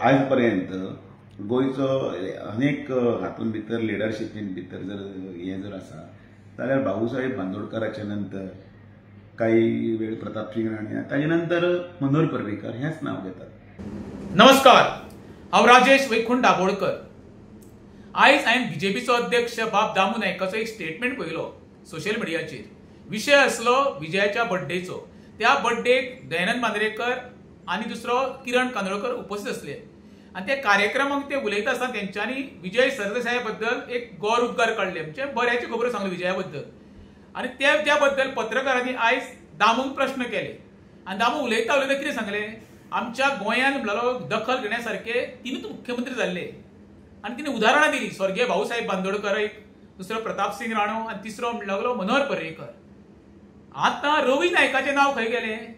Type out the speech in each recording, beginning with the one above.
आज पर्यंत गोयचो अनेक हातून भितर लिडरशिपीन भितर जर आसा जाल्यार भाऊसाहेब बांदोडकराच्या नंतर काही वेळ प्रताप सिंग राणे ताजे नंतर मनोहर पर्रीकर हेच नाव घेतात. नमस्कार, हांव राजेश वैकुंठ दाबोळकर. आयज हांवें बीजेपीचो अध्यक्ष बाब दामू नायकाचो एक स्टेटमेंट पळयलो सोशल मिडियाचेर. विशय आसलो विजयाच्या बर्थडेचो. त्या बर्थडेक दयानंद मांद्रेकर आनी दुसरो किरण कांदोळकर उपस्थित असले आनी त्या कार्यक्रमाक ते उलयता आसतना तेंच्यांनी विजय सरदेसाया बद्दल एक गौर उद्गार काडले, म्हणजे बऱ्याची खबरो सांगल्यो विजया बद्दल. आनी त्या बद्दल पत्रकारांनी आयज दामूक प्रश्न केले आनी दामू उलयता कितें सांगलें, आमच्या गोंयांत म्हणलो दखल घेण्यासारखे तीनच मुख्यमंत्री जाल्ले आनी तिणें उदाहरणां दिली. स्वर्गीय भाऊसाहेब बांदोडकर एक, दुसरो प्रताप सिंग राणो आनी तिसरो लागलो मनोहर पर्रीकर. आतां रवी नायकाचें नांव खंय गेलें?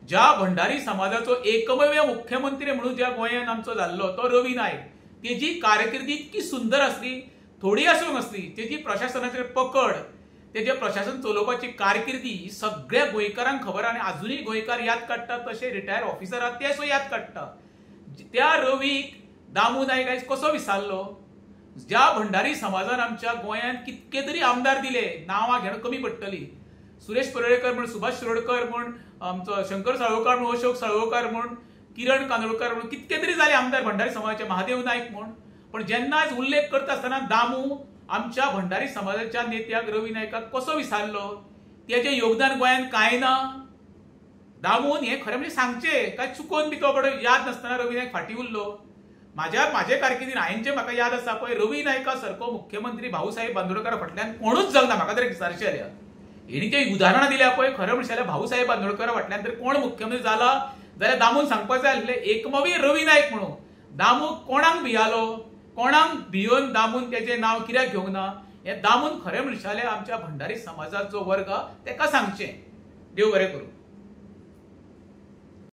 ज्या भंडारी समाजाचो एकमेव मुख्यमंत्री म्हणून ज्या गोंयांत आमचो जाल्लो तो रवी नायक. तेजी कारकिर्दी इतकी सुंदर आसली, थोडी आसूंक आसली. तेजी प्रशासनाचेर पकड, तेजे प्रशासन चलोवपाची कारकिर्दी ही सगळ्या गोंयकारांक खबर आनी अजुनूय गोंयकार याद काडटात. तशे रिटायर ऑफिसर आहात ते सुद्दां याद काडटात. त्या रवीक दामू नायक आयज कसो विसारलो? ज्या भंडारी समाजान आमच्या गोंयांत कितके तरी आमदार दिले, नांवां घेणं कमी पडटली. सुरेश पर्रेकर म्हण, सुभाष शिरोडकर म्हण, आमचो शंकर साळोकार म्हण, अशोक साळोकार म्हण, किरण कांदोळकर म्हण, कितके तरी जाले आमदार भंडारी समाजाचे, महादेव नायक म्हण. पण जेन्ना आज उल्लेख करता आसतना दामू आमच्या भंडारी समाजाच्या नेत्याक रवी नायकाक कसो विसारलो? तेजें योगदान गोंयांत कांय ना. दामून हें खरें म्हणजे सांगचें काय चुकोवन बी तो कडेन याद नासतना रवी नायक फाटीं उरलो? म्हाजे कारकिर्दीन हांवें जें म्हाका याद आसा पळय, रवी नायका सारको मुख्यमंत्री भाऊसाहेब बांदोडकरा फाटल्यान कोणूच जगना. म्हाका तर विचारचें जाल्यार हेणी जे उदाहरणां दिल्या पळय, खरें म्हणशाल्या भाऊसाहेब बांदोडकरा फाटल्यान तर कोण मुख्यमंत्री जाला जाल्यार दामून सांगपाक जाय आसलें एकमेव रवी नायक म्हणून. दामू कोणाक भियालो, कोणाक भियोन दामून तेजें नांव कित्याक घेवंक ना हें दामून खरें म्हणशाल्या आमच्या भंडारी समाजाचो वर्ग तेका सांगचें. देव बरें करूं.